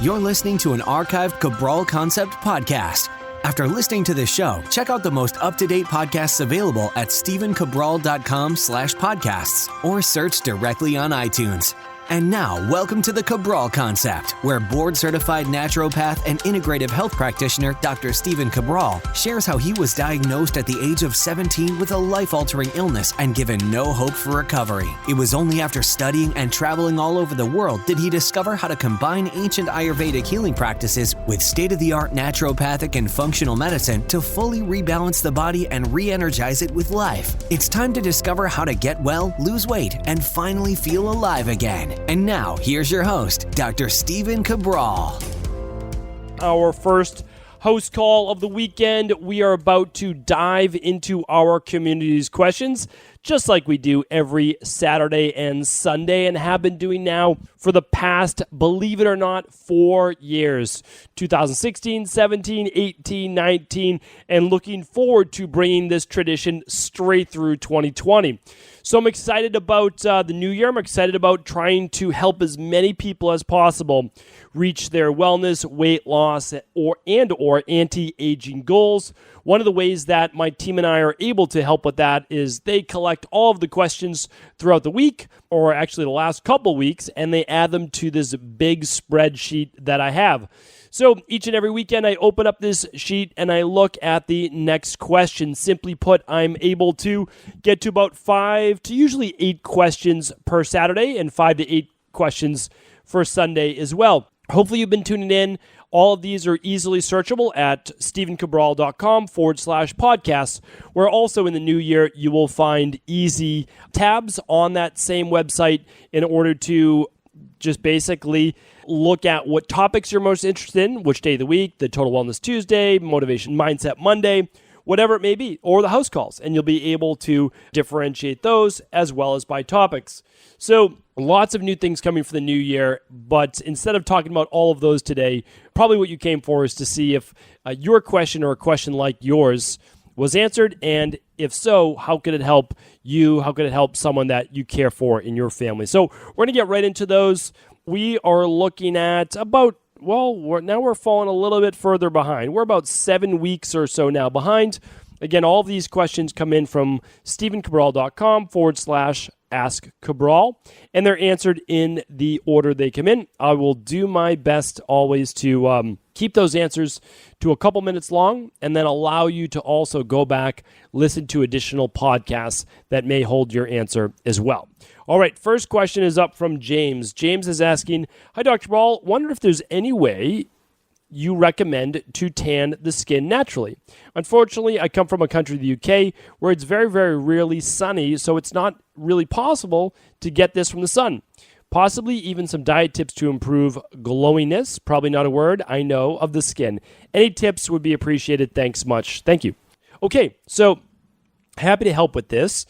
You're listening to an archived Cabral Concept podcast. After listening to this show, check out the most up-to-date podcasts available at stephencabral.com/podcasts or search directly on iTunes. And now, welcome to the Cabral Concept, where board-certified naturopath and integrative health practitioner Dr. Stephen Cabral shares how he was diagnosed at the age of 17 with a life-altering illness and given no hope for recovery. It was only after studying and traveling all over the world did he discover how to combine ancient Ayurvedic healing practices with state-of-the-art naturopathic and functional medicine to fully rebalance the body and re-energize it with life. It's time to discover how to get well, lose weight, and finally feel alive again. And now, here's your host, Dr. Stephen Cabral. Our first host call of the weekend, we are about to dive into our community's questions, just like we do every Saturday and Sunday, and have been doing now for the past, believe it or not, 4 years. 2016, 17, 18, 19, and looking forward to bringing this tradition straight through 2020. So I'm excited about the new year. I'm excited about trying to help as many people as possible reach their wellness, weight loss, or anti-aging goals. One of the ways that my team and I are able to help with that is they collect all of the questions throughout the week, or actually the last couple weeks, and they add them to this big spreadsheet that I have. So each and every weekend, I open up this sheet and I look at the next question. Simply put, I'm able to get to about 5 to usually 8 questions per Saturday and 5 to 8 questions for Sunday as well. Hopefully you've been tuning in. All of these are easily searchable at stephencabral.com/podcasts, where also in the new year, you will find easy tabs on that same website in order to just basically look at what topics you're most interested in, which day of the week, the Total Wellness Tuesday, Motivation Mindset Monday, whatever it may be, or the house calls, and you'll be able to differentiate those as well as by topics. So lots of new things coming for the new year, but instead of talking about all of those today, probably what you came for is to see if your question or a question like yours was answered, and if so, how could it help you? How could it help someone that you care for in your family? So we're going to get right into those. We are looking at about, we're falling a little bit further behind. We're about 7 weeks or so now behind. Again, all of these questions come in from stephencabral.com/Ask Cabral, and they're answered in the order they come in. I will do my best always to keep those answers to a couple minutes long, and then allow you to also go back, listen to additional podcasts that may hold your answer as well. All right, first question is up from James. James is asking, "Hi, Dr. Ball. Wonder if there's any way you recommend to tan the skin naturally. Unfortunately, I come from a country, the UK, where it's very, very rarely sunny, so it's not really possible to get this from the sun. Possibly even some diet tips to improve glowingness," probably not a word, I know, "of the skin. Any tips would be appreciated. Thanks much. Thank you." Okay, so happy to help with this.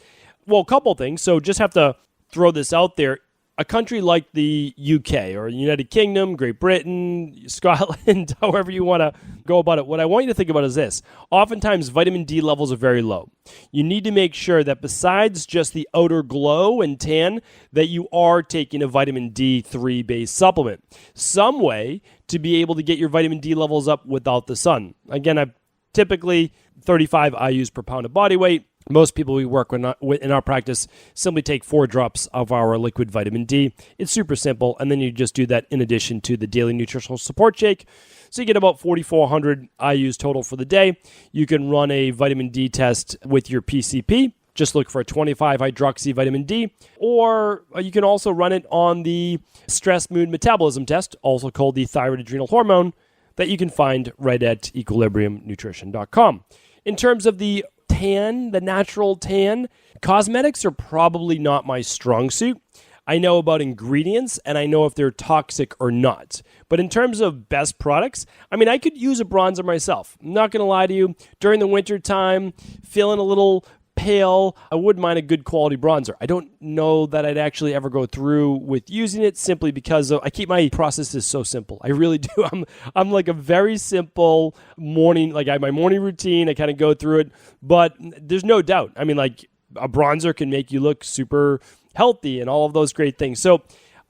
Well, a couple things. So just have to throw this out there. A country like the UK or United Kingdom, Great Britain, Scotland, however you want to go about it, what I want you to think about is this. Oftentimes, vitamin D levels are very low. You need to make sure that besides just the outer glow and tan, that you are taking a vitamin D3 based supplement. Some way to be able to get your vitamin D levels up without the sun. Again, I typically 35 IUs per pound of body weight. Most people we work with in our practice simply take 4 drops of our liquid vitamin D. It's super simple, and then you just do that in addition to the daily nutritional support shake. So you get about 4,400 IUs total for the day. You can run a vitamin D test with your PCP. Just look for a 25-hydroxy vitamin D, or you can also run it on the stress mood metabolism test, also called the thyroid adrenal hormone, that you can find right at equilibriumnutrition.com. In terms of the tan, the natural tan, cosmetics are probably not my strong suit. I know about ingredients and I know if they're toxic or not. But in terms of best products, I could use a bronzer myself. I'm not going to lie to you. During the winter time, feeling a little pale, I wouldn't mind a good quality bronzer. I don't know that I'd actually ever go through with using it simply because I keep my processes so simple. I really do. I'm like a very simple morning, like I have my morning routine. I kind of go through it, but there's no doubt. A bronzer can make you look super healthy and all of those great things. So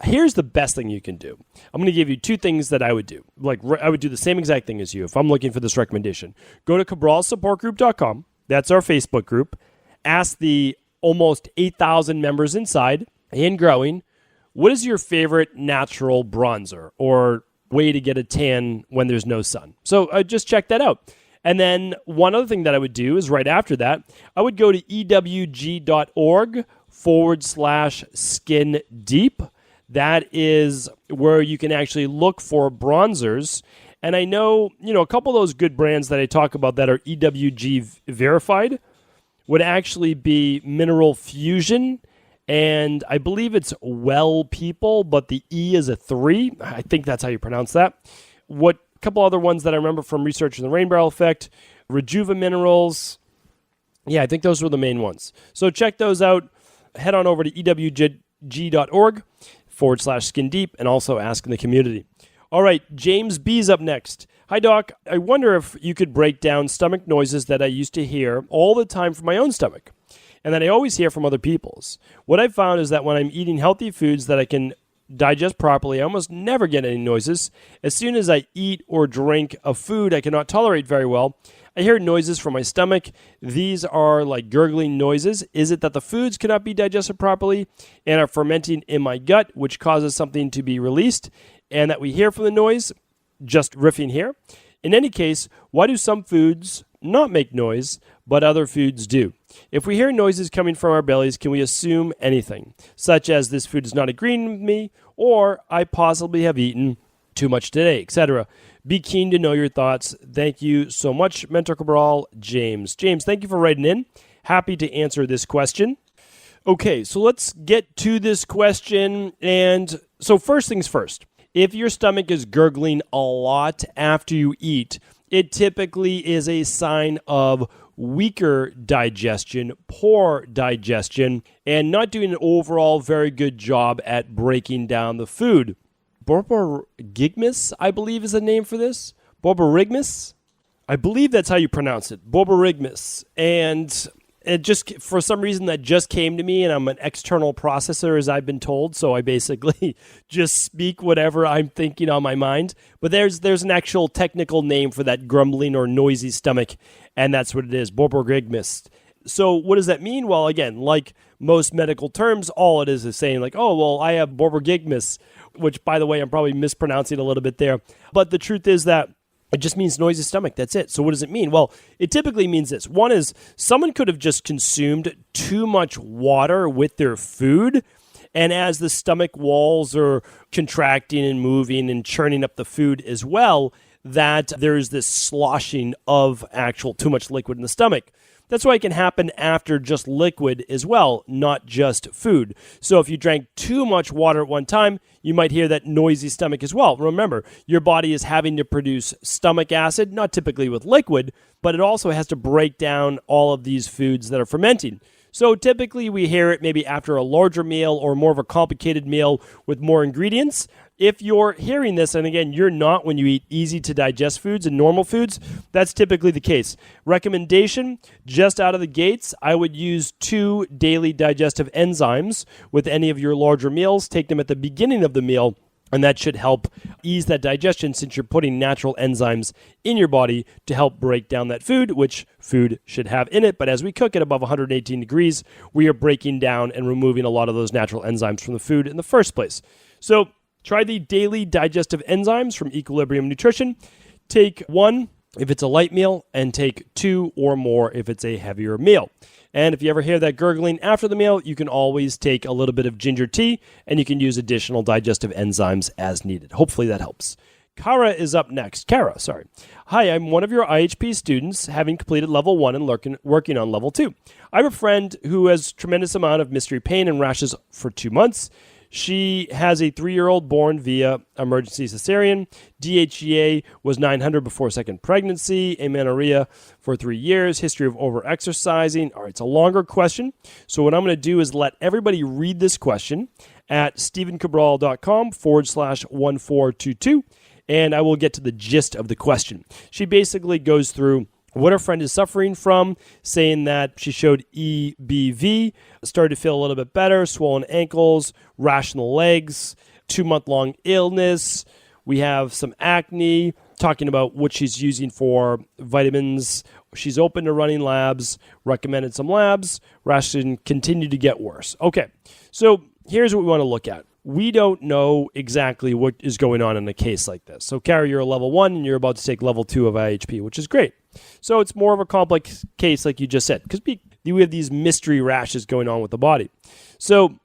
Here's the best thing you can do. I'm going to give you two things that I would do. I would do the same exact thing as you if I'm looking for this recommendation. Go to cabralsupportgroup.com. That's our Facebook group. Ask the almost 8,000 members inside and growing, what is your favorite natural bronzer or way to get a tan when there's no sun? So just check that out. And then one other thing that I would do is right after that, I would go to ewg.org/skin deep. That is where you can actually look for bronzers. And I know, a couple of those good brands that I talk about that are EWG verified would actually be Mineral Fusion. And I believe it's Well People, but the E is a 3. I think that's how you pronounce that. A couple other ones that I remember from researching the Rain Barrel Effect, Rejuva Minerals. Yeah, I think those were the main ones. So check those out. Head on over to ewg.org/skin deep and also ask in the community. All right, James B's up next. Hi, Doc. I wonder if you could break down stomach noises that I used to hear all the time from my own stomach and that I always hear from other people's. What I've found is that when I'm eating healthy foods that I can digest properly, I almost never get any noises. As soon as I eat or drink a food I cannot tolerate very well, I hear noises from my stomach. These are like gurgling noises. Is it that the foods cannot be digested properly and are fermenting in my gut, which causes something to be released, and that we hear from the noise? Just riffing here. In any case, why do some foods not make noise, but other foods do? If we hear noises coming from our bellies, can we assume anything, such as this food is not agreeing with me, or I possibly have eaten too much today, etc.? Be keen to know your thoughts. Thank you so much, Mentor Cabral. James, thank you for writing in. Happy to answer this question. Okay, so let's get to this question. And so first things first, if your stomach is gurgling a lot after you eat, it typically is a sign of weaker digestion, poor digestion, and not doing an overall very good job at breaking down the food. Borborygmus, I believe, is the name for this. Borborygmus? I believe that's how you pronounce it. Borborygmus. And it just, for some reason, that just came to me, and I'm an external processor, as I've been told, so I basically just speak whatever I'm thinking on my mind. But there's an actual technical name for that grumbling or noisy stomach, and that's what it is, Borborygmus. So what does that mean? Well, again, like most medical terms, all it is saying like, oh, well, I have Borborygmus, which, by the way, I'm probably mispronouncing a little bit there. But the truth is that it just means noisy stomach. That's it. So what does it mean? Well, it typically means this. One is someone could have just consumed too much water with their food. And as the stomach walls are contracting and moving and churning up the food as well, that there's this sloshing of actual too much liquid in the stomach. That's why it can happen after just liquid as well, not just food. So if you drank too much water at one time, you might hear that noisy stomach as well. Remember, your body is having to produce stomach acid, not typically with liquid, but it also has to break down all of these foods that are fermenting. So typically we hear it maybe after a larger meal or more of a complicated meal with more ingredients. If you're hearing this, and again, you're not when you eat easy to digest foods and normal foods, that's typically the case. Recommendation, just out of the gates, I would use 2 daily digestive enzymes with any of your larger meals. Take them at the beginning of the meal, and that should help ease that digestion since you're putting natural enzymes in your body to help break down that food, which food should have in it. But as we cook it above 118 degrees, we are breaking down and removing a lot of those natural enzymes from the food in the first place. So try the daily digestive enzymes from Equilibrium Nutrition. Take 1 if it's a light meal, and take 2 or more if it's a heavier meal. And if you ever hear that gurgling after the meal, you can always take a little bit of ginger tea, and you can use additional digestive enzymes as needed. Hopefully that helps. Kara is up next. Hi, I'm one of your IHP students, having completed level 1 and working on level 2. I have a friend who has tremendous amount of mystery pain and rashes for 2 months. She has a 3-year-old born via emergency cesarean. DHEA was 900 before second pregnancy. Amenorrhea for 3 years. History of over-exercising. All right, it's a longer question. So what I'm going to do is let everybody read this question at stephencabral.com/1422, and I will get to the gist of the question. She basically goes through what her friend is suffering from, saying that she showed EBV, started to feel a little bit better, swollen ankles, rash in the legs, 2-month-long illness. We have some acne, talking about what she's using for vitamins. She's open to running labs, recommended some labs. Rash didn't continue to get worse. Okay, so here's what we want to look at. We don't know exactly what is going on in a case like this. So, Carrie, you're a level 1 and you're about to take level 2 of IHP, which is great. So it's more of a complex case, like you just said, because we have these mystery rashes going on with the body. So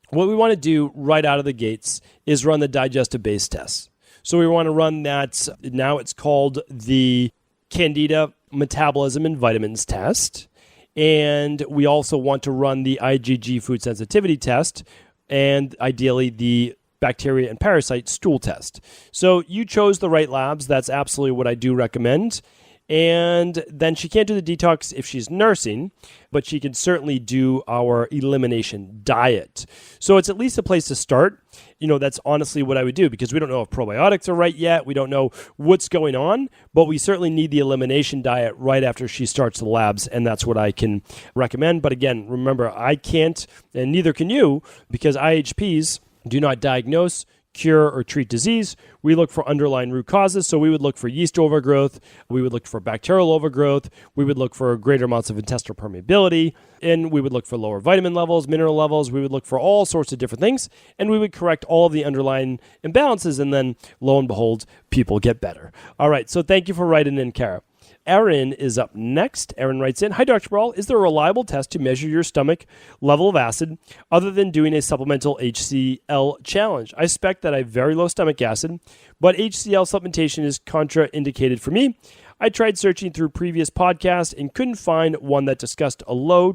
what we want to do right out of the gates is run the digestive base test. So we want to run that. Now it's called the Candida Metabolism and Vitamins test. And we also want to run the IgG food sensitivity test, and ideally the bacteria and parasite stool test. So you chose the right labs. That's absolutely what I do recommend. And then she can't do the detox if she's nursing, but she can certainly do our elimination diet. So it's at least a place to start. That's honestly what I would do, because we don't know if probiotics are right yet. We don't know what's going on, but we certainly need the elimination diet right after she starts the labs, and that's what I can recommend. But again, remember, I can't, and neither can you, because IHPs do not diagnose, cure, or treat disease. We look for underlying root causes. So we would look for yeast overgrowth. We would look for bacterial overgrowth. We would look for greater amounts of intestinal permeability. And we would look for lower vitamin levels, mineral levels. We would look for all sorts of different things. And we would correct all of the underlying imbalances. And then lo and behold, people get better. All right. So thank you for writing in, Kara. Erin is up next. Erin writes in, "Hi, Dr. Cabral. Is there a reliable test to measure your stomach level of acid other than doing a supplemental HCL challenge? I suspect that I have very low stomach acid, but HCL supplementation is contraindicated for me. I tried searching through previous podcasts and couldn't find one that discussed a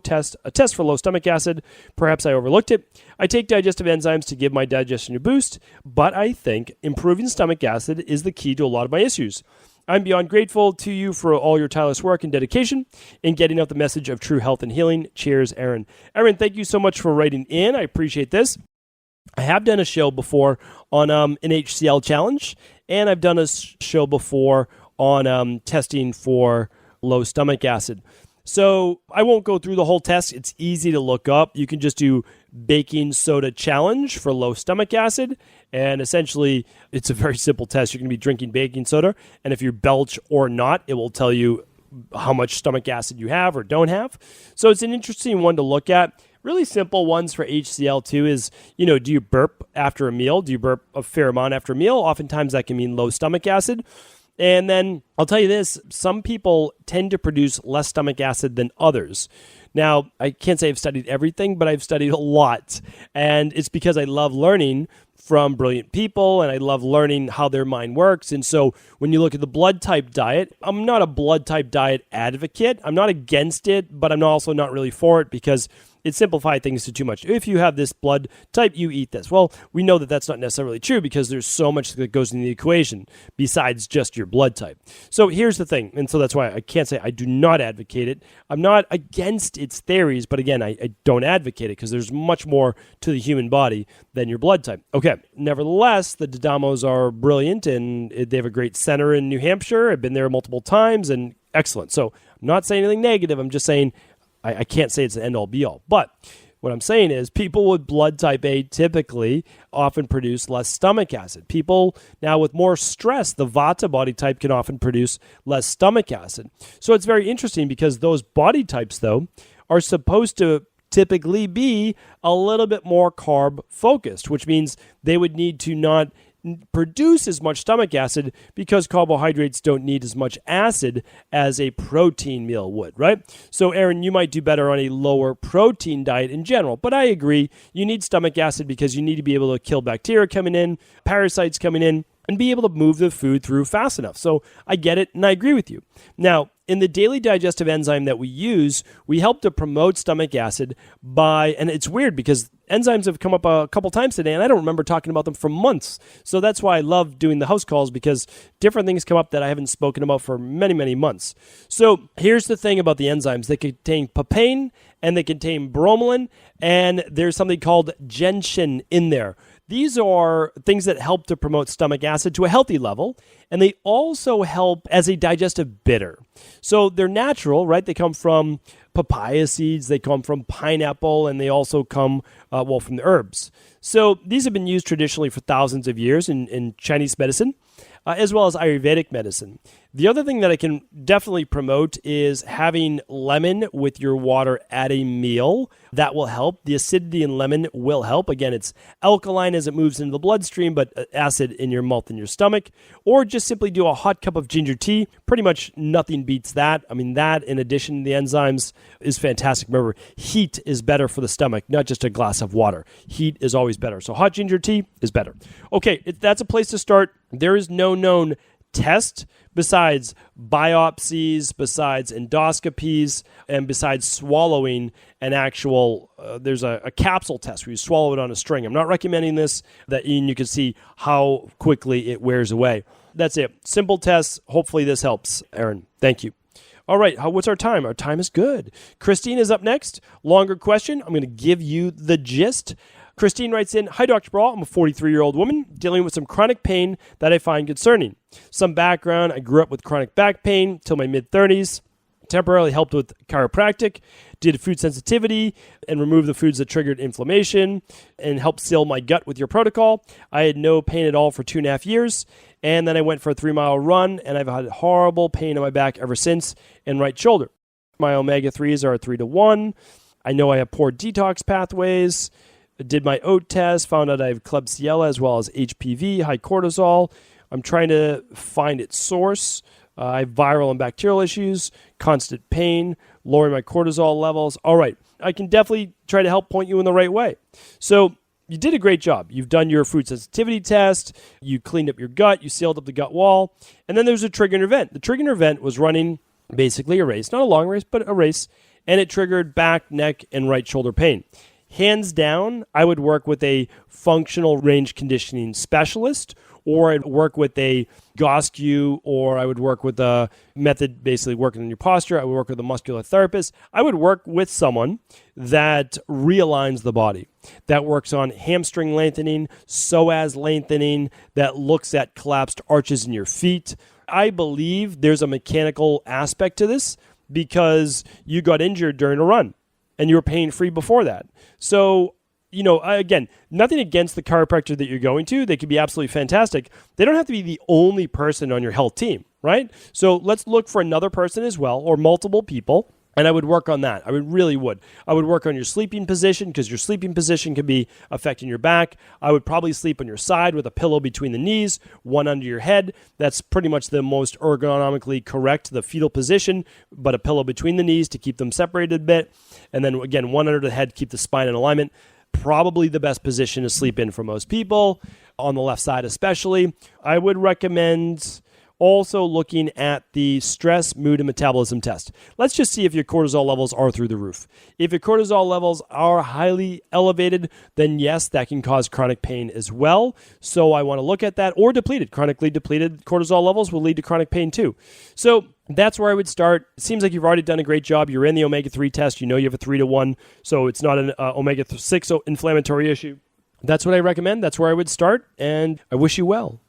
test for low stomach acid. Perhaps I overlooked it. I take digestive enzymes to give my digestion a boost, but I think improving stomach acid is the key to a lot of my issues. I'm beyond grateful to you for all your tireless work and dedication in getting out the message of true health and healing. Cheers, Erin." Erin, thank you so much for writing in. I appreciate this. I have done a show before on an HCL challenge, and I've done a show before on testing for low stomach acid. So I won't go through the whole test. It's easy to look up. You can just do baking soda challenge for low stomach acid. And essentially, it's a very simple test. You're going to be drinking baking soda. And if you belch or not, it will tell you how much stomach acid you have or don't have. So it's an interesting one to look at. Really simple ones for HCL too is, do you burp after a meal? Do you burp a fair amount after a meal? Oftentimes that can mean low stomach acid. And then I'll tell you this, some people tend to produce less stomach acid than others. Now, I can't say I've studied everything, but I've studied a lot. And it's because I love learning from brilliant people, and I love learning how their mind works. And so when you look at the blood type diet, I'm not a blood type diet advocate. I'm not against it, but I'm also not really for it because it simplifies things to too much. If you have this blood type, you eat this. Well, we know that that's not necessarily true because there's so much that goes in the equation besides just your blood type. So here's the thing, and so that's why I can't say I do not advocate it. I'm not against its theories, but again, I don't advocate it because there's much more to the human body than your blood type. Okay, nevertheless, the Didamos are brilliant, and they have a great center in New Hampshire. I've been there multiple times, and excellent. So I'm not saying anything negative. I'm just saying I can't say it's an end-all, be-all. But what I'm saying is people with blood type A typically often produce less stomach acid. People now with more stress, the Vata body type can often produce less stomach acid. So it's very interesting because those body types, though, are supposed to typically be a little bit more carb-focused, which means they would need to not produce as much stomach acid because carbohydrates don't need as much acid as a protein meal would, right? So, Erin, you might do better on a lower protein diet in general, but I agree. You need stomach acid because you need to be able to kill bacteria coming in, parasites coming in, and be able to move the food through fast enough. So I get it, and I agree with you. Now, in the daily digestive enzyme that we use, we help to promote stomach acid by, and it's weird because enzymes have come up a couple times today, and I don't remember talking about them for months. So that's why I love doing the house calls because different things come up that I haven't spoken about for many, many months. So here's the thing about the enzymes. They contain papain, and they contain bromelain, and there's something called gentian in there. These are things that help to promote stomach acid to a healthy level, and they also help as a digestive bitter. So they're natural, right? They come from papaya seeds, they come from pineapple, and they also come, from the herbs. So these have been used traditionally for thousands of years in Chinese medicine, as well as Ayurvedic medicine. The other thing that I can definitely promote is having lemon with your water at a meal. That will help. The acidity in lemon will help. Again, it's alkaline as it moves into the bloodstream, but acid in your mouth and your stomach. Or just simply do a hot cup of ginger tea. Pretty much nothing beats that. I mean, that in addition to the enzymes is fantastic. Remember, heat is better for the stomach, not just a glass of water. Heat is always better. So hot ginger tea is better. Okay, that's a place to start. There is no known test besides biopsies, besides endoscopies, and besides swallowing an actual, there's a capsule test where you swallow it on a string. I'm not recommending this, and you can see how quickly it wears away. That's it. Simple tests. Hopefully this helps, Aaron. Thank you. All right, what's our time? Our time is good. Christine is up next. Longer question. I'm going to give you the gist. Christine writes in, "Hi, Dr. Cabral. I'm a 43-year-old woman dealing with some chronic pain that I find concerning. Some background, I grew up with chronic back pain till my mid-30s. Temporarily helped with chiropractic, did food sensitivity, and removed the foods that triggered inflammation, and helped seal my gut with your protocol. I had no pain at all for 2.5 years, and then I went for a 3-mile run, and I've had horrible pain in my back ever since, and right shoulder. My omega-3s are 3 to 1. I know I have poor detox pathways. Did my oat test, found out I have Klebsiella as well as HPV, high cortisol. I'm trying to find its source. I have viral and bacterial issues, constant pain, lowering my cortisol levels. All right, I can definitely try to help point you in the right way. So you did a great job. You've done your food sensitivity test. You cleaned up your gut. You sealed up the gut wall. And then there's a triggering event. The triggering event was running basically a race, not a long race, but a race. And it triggered back, neck, and right shoulder pain. Hands down, I would work with a functional range conditioning specialist, or I'd work with a GOSCU, or I would work with a method basically working on your posture. I would work with a muscular therapist. I would work with someone that realigns the body, that works on hamstring lengthening, psoas lengthening, that looks at collapsed arches in your feet. I believe there's a mechanical aspect to this because you got injured during a run and you were pain-free before that. So, again, nothing against the chiropractor that you're going to. They could be absolutely fantastic. They don't have to be the only person on your health team, right? So let's look for another person as well, or multiple people, and I would work on that. I really would. I would work on your sleeping position because your sleeping position could be affecting your back. I would probably sleep on your side with a pillow between the knees, one under your head. That's pretty much the most ergonomically correct, the fetal position, but a pillow between the knees to keep them separated a bit. And then, again, one under the head, keep the spine in alignment. Probably the best position to sleep in for most people, on the left side especially. I would recommend also looking at the stress, mood, and metabolism test. Let's just see if your cortisol levels are through the roof. If your cortisol levels are highly elevated, then yes, that can cause chronic pain as well. So I want to look at that, or depleted. Chronically depleted cortisol levels will lead to chronic pain too. So that's where I would start. It seems like you've already done a great job. You're in the omega-3 test. You know you have a 3 to 1, so it's not an omega-6 inflammatory issue. That's what I recommend. That's where I would start, and I wish you well.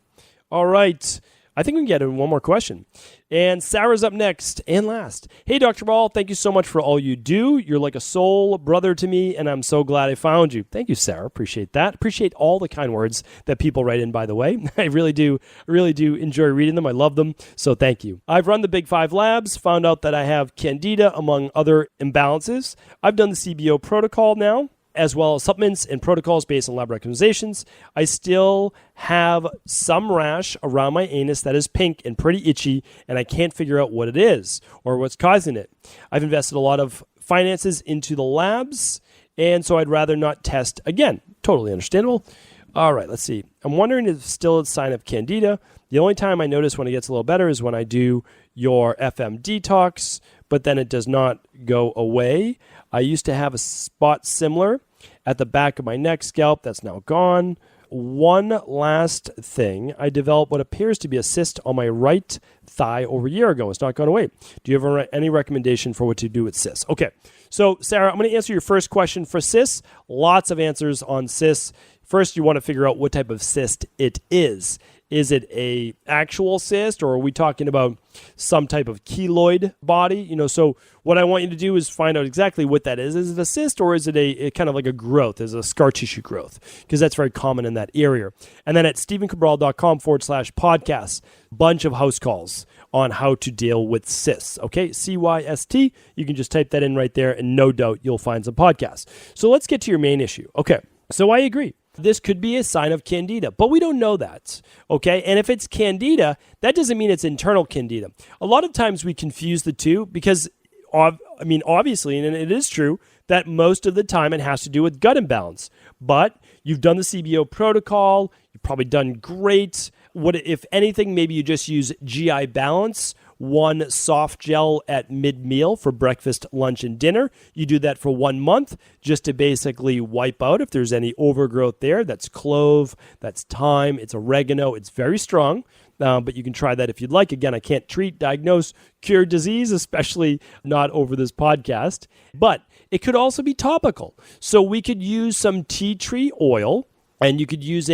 All right. I think we can get in one more question. And Sarah's up next and last. Hey, Dr. Ball, thank you so much for all you do. You're like a soul brother to me, and I'm so glad I found you. Thank you, Sarah. Appreciate that. Appreciate all the kind words that people write in, by the way. I really do enjoy reading them. I love them, so thank you. I've run the Big 5 labs, found out that I have candida, among other imbalances. I've done the CBO protocol now, as well as supplements and protocols based on lab recommendations. I still have some rash around my anus that is pink and pretty itchy, and I can't figure out what it is or what's causing it. I've invested a lot of finances into the labs, and so I'd rather not test again. Totally understandable. All right, let's see. I'm wondering if it's still a sign of candida. The only time I notice when it gets a little better is when I do your FM detox, but then it does not go away. I used to have a spot similar at the back of my neck, scalp. That's now gone. One last thing. I developed what appears to be a cyst on my right thigh over a year ago. It's not gone away. Do you have any recommendation for what to do with cysts? Okay. So, Sarah, I'm going to answer your first question for cysts. Lots of answers on cysts. First, you want to figure out what type of cyst it is. Is it a actual cyst, or are we talking about some type of keloid body? So what I want you to do is find out exactly what that is. Is it a cyst, or is it a kind of like a growth? Is it a scar tissue growth? Because that's very common in that area. And then at StephenCabral.com/podcast, bunch of house calls on how to deal with cysts. Okay, CYST. You can just type that in right there, and no doubt you'll find some podcasts. So let's get to your main issue. Okay, so I agree. This could be a sign of candida, but we don't know that, okay? And if it's candida, that doesn't mean it's internal candida. A lot of times we confuse the two because, obviously, and it is true, that most of the time it has to do with gut imbalance. But you've done the CBO protocol, you've probably done great. What if anything, maybe you just use GI Balance, one soft gel at mid-meal for breakfast, lunch, and dinner. You do that for 1 month just to basically wipe out if there's any overgrowth there. That's clove, that's thyme, it's oregano. It's very strong, but you can try that if you'd like. Again, I can't treat, diagnose, cure disease, especially not over this podcast. But it could also be topical. So we could use some tea tree oil, and you could use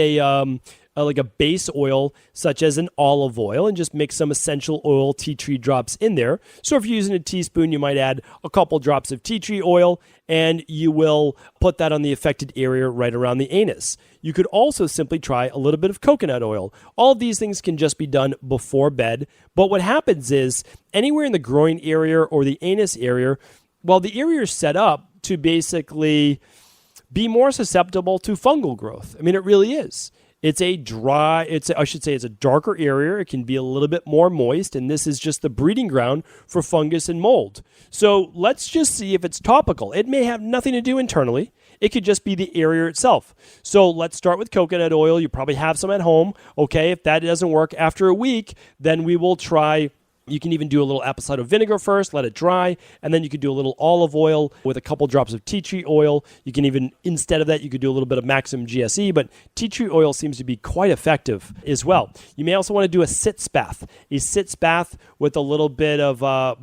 like a base oil such as an olive oil, and just mix some essential oil tea tree drops in there. So if you're using a teaspoon, you might add a couple drops of tea tree oil, and you will put that on the affected area right around the anus. You could also simply try a little bit of coconut oil. All of these things can just be done before bed. But what happens is anywhere in the groin area or the anus area, well, the area is set up to basically be more susceptible to fungal growth. It really is. It's a darker area. It can be a little bit more moist, and this is just the breeding ground for fungus and mold. So let's just see if it's topical. It may have nothing to do internally. It could just be the area itself. So let's start with coconut oil. You probably have some at home. Okay, if that doesn't work after a week, then we will try. You can even do a little apple cider vinegar first, let it dry, and then you could do a little olive oil with a couple drops of tea tree oil. You can even, instead of that, you could do a little bit of Maximum GSE, but tea tree oil seems to be quite effective as well. You may also want to do a sitz bath. A sitz bath with a little bit of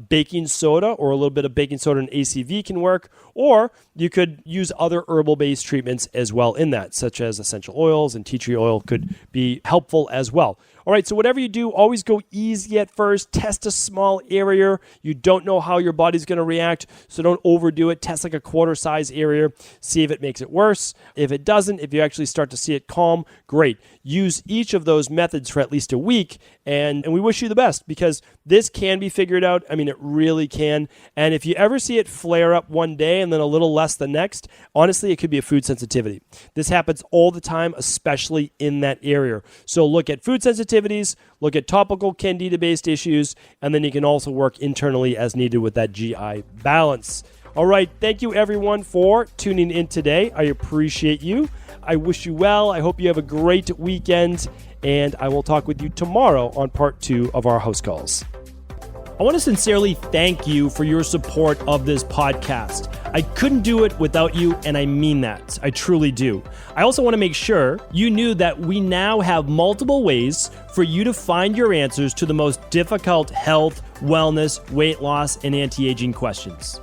baking soda, or a little bit of baking soda and ACV can work, or you could use other herbal-based treatments as well in that, such as essential oils, and tea tree oil could be helpful as well. All right, so whatever you do, always go easy at first. Test a small area. You don't know how your body's going to react, so don't overdo it. Test like a quarter size area. See if it makes it worse. If it doesn't, if you actually start to see it calm, great. Use each of those methods for at least a week, and we wish you the best, because this can be figured out. It really can. And if you ever see it flare up one day and then a little less the next, honestly, it could be a food sensitivity. This happens all the time, especially in that area. So look at food sensitivities, look at topical candida-based issues, and then you can also work internally as needed with that GI balance. All right, thank you everyone for tuning in today. I appreciate you. I wish you well. I hope you have a great weekend, and I will talk with you tomorrow on part 2 of our house calls. I want to sincerely thank you for your support of this podcast. I couldn't do it without you, and I mean that. I truly do. I also want to make sure you knew that we now have multiple ways for you to find your answers to the most difficult health, wellness, weight loss, and anti-aging questions.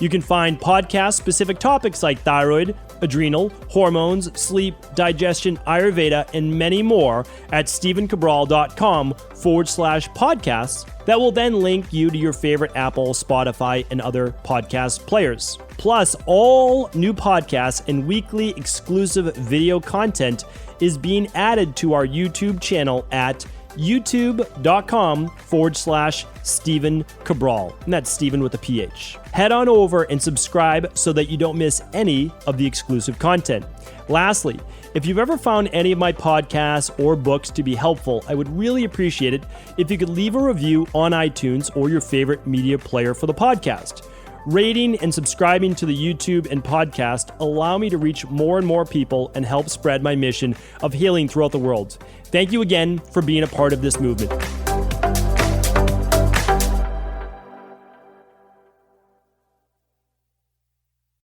You can find podcast-specific topics like thyroid, adrenal, hormones, sleep, digestion, Ayurveda, and many more at StephenCabral.com/podcasts that will then link you to your favorite Apple, Spotify, and other podcast players. Plus, all new podcasts and weekly exclusive video content is being added to our YouTube channel at youtube.com/Stephen Cabral. And that's Stephen with a PH. Head on over and subscribe so that you don't miss any of the exclusive content. Lastly, if you've ever found any of my podcasts or books to be helpful, I would really appreciate it if you could leave a review on iTunes or your favorite media player for the podcast. Rating and subscribing to the YouTube and podcast allow me to reach more and more people and help spread my mission of healing throughout the world. Thank you again for being a part of this movement.